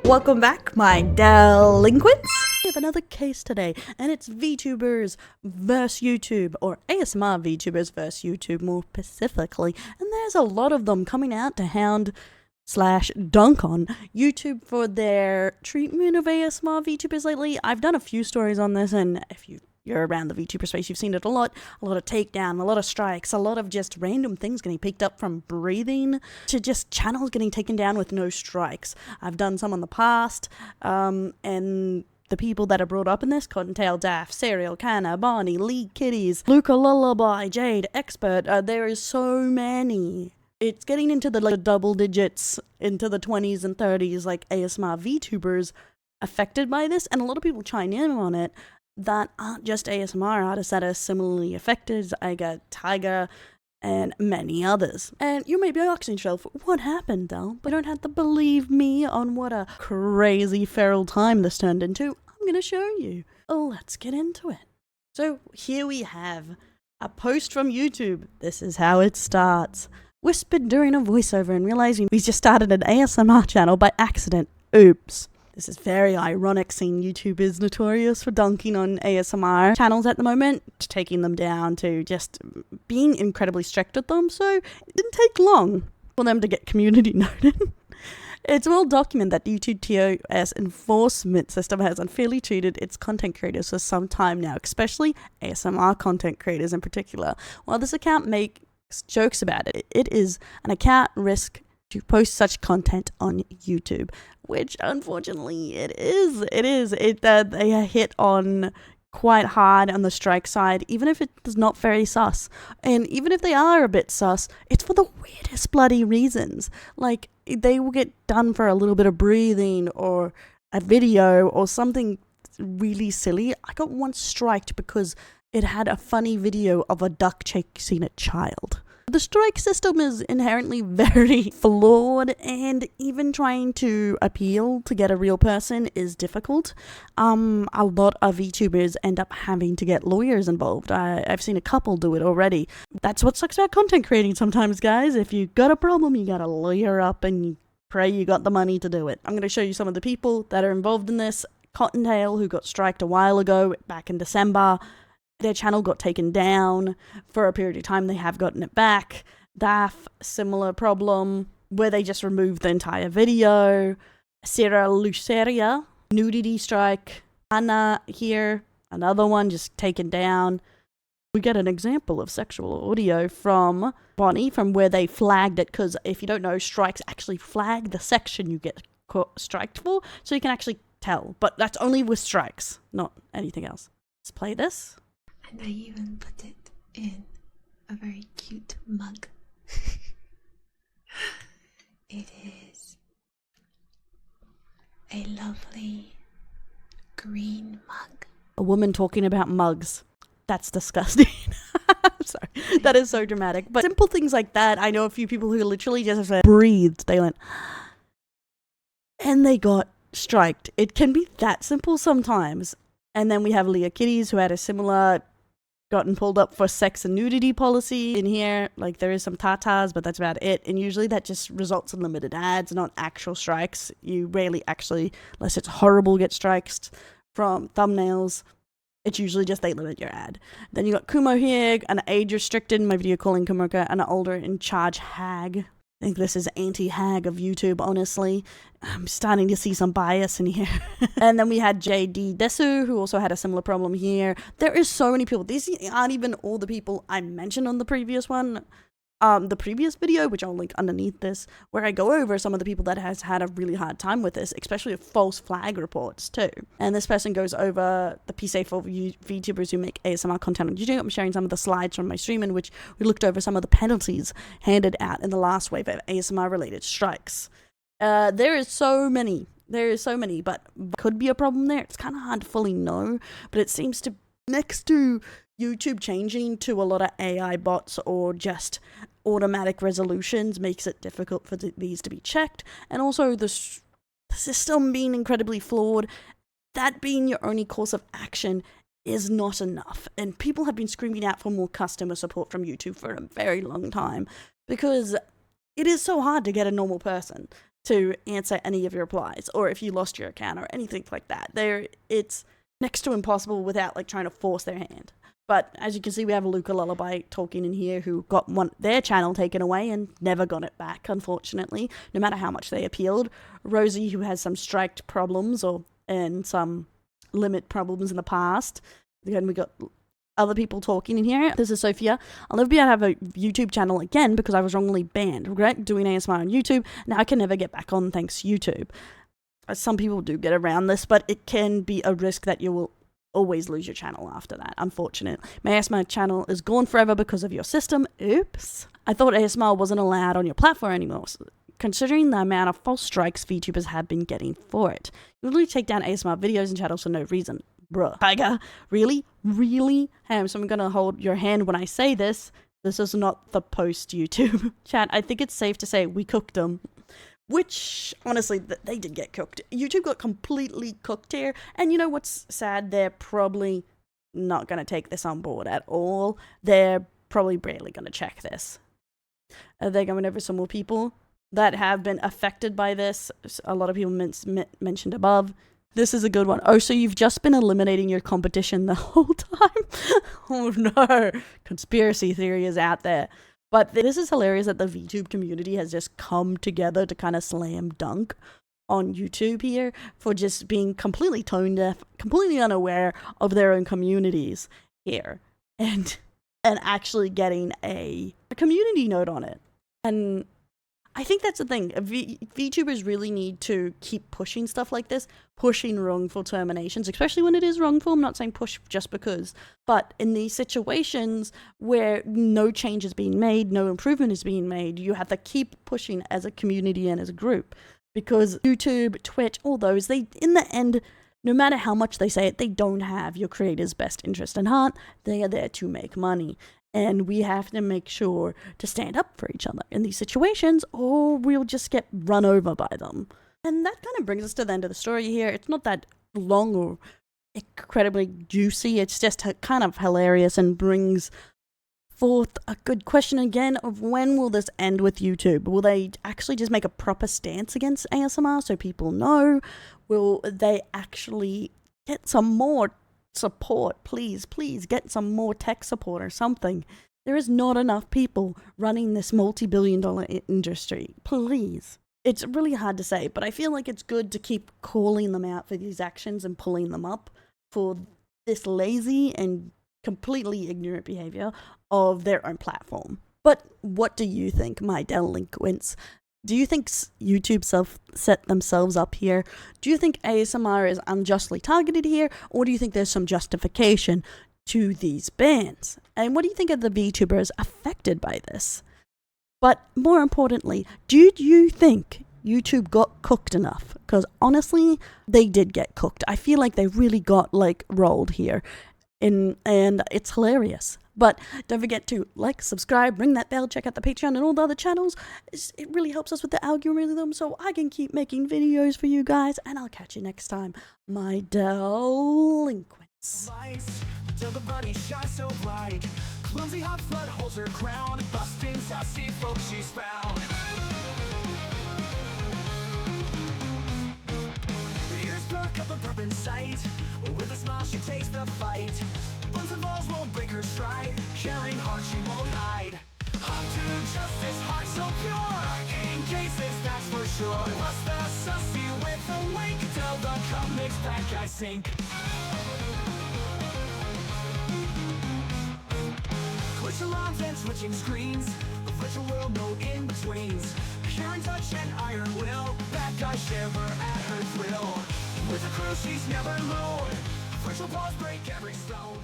Welcome back, my delinquents. We have another case today, and it's VTubers versus YouTube, or ASMR VTubers versus YouTube more specifically. And there's a lot of them coming out to hound / dunk on YouTube for their treatment of ASMR VTubers lately. I've done a few stories on this, and if you're around the VTuber space, you've seen it a lot of takedown, a lot of strikes, a lot of just random things getting picked up, from breathing to just channels getting taken down with no strikes. I've done some in the past, and the people that are brought up in this: Cottontail, Daff, Serial, Canna, Barney, Lee Kitties, Luca Lullaby, Jade, Expert. There is so many. It's getting into the double digits, into the 20s and 30s, like ASMR VTubers affected by this, and a lot of people chime in on it that aren't just ASMR artists that are similarly affected. I got Tiger and many others. And you may be asking yourself, what happened, Del? But you don't have to believe me on what a crazy feral time this turned into. I'm going to show you. Let's get into it. So here we have a post from YouTube. This is how it starts. Whispered during a voiceover and realizing we just started an ASMR channel by accident. Oops. This is very ironic, seeing YouTube is notorious for dunking on ASMR channels at the moment, taking them down to just being incredibly strict with them, so it didn't take long for them to get community noted. It's well documented that YouTube TOS enforcement system has unfairly treated its content creators for some time now, especially ASMR content creators in particular. While this account makes jokes about it, it is an account risk to post such content on YouTube, which unfortunately it is. They hit on quite hard on the strike side, even if it is not very sus. And even if they are a bit sus, it's for the weirdest bloody reasons. Like, they will get done for a little bit of breathing or a video or something really silly. I got once striked because it had a funny video of a duck chasing a child. The strike system is inherently very flawed, and even trying to appeal to get a real person is difficult. A lot of VTubers end up having to get lawyers involved. I've seen a couple do it already. That's what sucks about content creating sometimes, guys. If you got a problem, you gotta lawyer up and you pray you got the money to do it. I'm gonna show you some of the people that are involved in this. Cottontail, who got striked a while ago, back in December. Their channel got taken down for a period of time. They have gotten it back. Daff, similar problem, where they just removed the entire video. Sierra Luceria, nudity strike. Anna here, another one just taken down. We get an example of sexual audio from Bonnie, from where they flagged it, because if you don't know, strikes actually flag the section you get striked for, so you can actually tell. But that's only with strikes, not anything else. Let's play this. And I even put it in a very cute mug. It is a lovely green mug. A woman talking about mugs. That's disgusting. I'm sorry. That is so dramatic. But simple things like that, I know a few people who literally just breathed. They went, and they got striked. It can be that simple sometimes. And then we have Leah Kitties, who had a similar, gotten pulled up for sex and nudity policy in here. Like, there is some tatas, but that's about it. And usually that just results in limited ads, not actual strikes. You rarely actually, unless it's horrible, get strikes from thumbnails. It's usually just they limit your ad. Then you got Kumo here, an age restricted, my video calling Kumoka, and an older in charge hag. I think this is anti-hag of YouTube, honestly. I'm starting to see some bias in here. And then we had JD Desu, who also had a similar problem here. There is so many people. These aren't even all the people I mentioned on the previous one. The previous video, which I'll link underneath this, where I go over some of the people that has had a really hard time with this, especially with false flag reports too. And this person goes over the PSA for VTubers who make ASMR content on YouTube. I'm sharing some of the slides from my stream in which we looked over some of the penalties handed out in the last wave of ASMR related strikes. There is so many, but could be a problem there. It's kind of hard to fully know, but it seems to, next to YouTube changing to a lot of AI bots or just automatic resolutions, makes it difficult for these to be checked. And also the system being incredibly flawed, that being your only course of action is not enough. And people have been screaming out for more customer support from YouTube for a very long time, because it is so hard to get a normal person to answer any of your replies, or if you lost your account or anything like that. It's next to impossible without like trying to force their hand. But as you can see, we have Luca Lullaby talking in here who got their channel taken away and never got it back, unfortunately, no matter how much they appealed. Rosie, who has some strike problems and some limit problems in the past. Again, we got other people talking in here. This is Sophia. I'll never be able to have a YouTube channel again because I was wrongly banned. Regret doing ASMR on YouTube. Now I can never get back on thanks to YouTube. Some people do get around this, but it can be a risk that you will always lose your channel after that, unfortunately. My ASMR channel is gone forever because of your system. Oops. I thought ASMR wasn't allowed on your platform anymore, considering the amount of false strikes VTubers have been getting for it. You literally take down ASMR videos and channels for no reason. Bruh. Tiger, really? Really? Hey, so I'm gonna hold your hand when I say this. This is not the post-YouTube chat. I think it's safe to say we cooked them. Which, honestly, they did get cooked. YouTube got completely cooked here. And you know what's sad? They're probably not going to take this on board at all. They're probably barely going to check this. They're going over some more people that have been affected by this. A lot of people mentioned above. This is a good one. Oh, so you've just been eliminating your competition the whole time? Oh no. Conspiracy theory is out there. But this is hilarious that the VTube community has just come together to kind of slam dunk on YouTube here for just being completely tone deaf, completely unaware of their own communities here, and actually getting a community note on it. And I think that's the thing. VTubers really need to keep pushing stuff like this, pushing wrongful terminations, especially when it is wrongful. I'm not saying push just because, but in these situations where no change is being made, no improvement is being made, you have to keep pushing as a community and as a group, because YouTube, Twitch, all those, they, in the end, no matter how much they say it, they don't have your creator's best interest in heart. They are there to make money. And we have to make sure to stand up for each other in these situations, or we'll just get run over by them. And that kind of brings us to the end of the story here. It's not that long or incredibly juicy. It's just kind of hilarious and brings forth a good question again of when will this end with YouTube? Will they actually just make a proper stance against ASMR so people know? Will they actually get some more support? Please get some more tech support or something. There is not enough people running this multi-billion-dollar industry. Please. It's really hard to say, but I feel like it's good to keep calling them out for these actions and pulling them up for this lazy and completely ignorant behavior of their own platform. But what do you think, my delinquents? Do you think YouTube set themselves up here? Do you think ASMR is unjustly targeted here? Or do you think there's some justification to these bans? And what do you think of the VTubers affected by this? But more importantly, do you think YouTube got cooked enough? Because honestly, they did get cooked. I feel like they really got rolled here. And it's hilarious. But don't forget to like, subscribe, ring that bell, check out the Patreon and all the other channels. It really helps us with the algorithm so I can keep making videos for you guys. And I'll catch you next time, my delinquents. Till the bunny shines so bright, clumsy hot flood holds her crown, busting sassy folks she's found. Ears perk up a burp in sight, with a smile she takes the fight. Buns and balls won't break her stride, caring heart she won't hide. Up to justice, heart so pure, in cases that's for sure. Plus the sussy with a wink, till the comic's bad guy sink. Glitch alarms and switching screens, a virtual world, no in-betweens. Pure in touch and iron will, bad guy shiver at her thrill. With a crew she's never alone, virtual paws break every stone.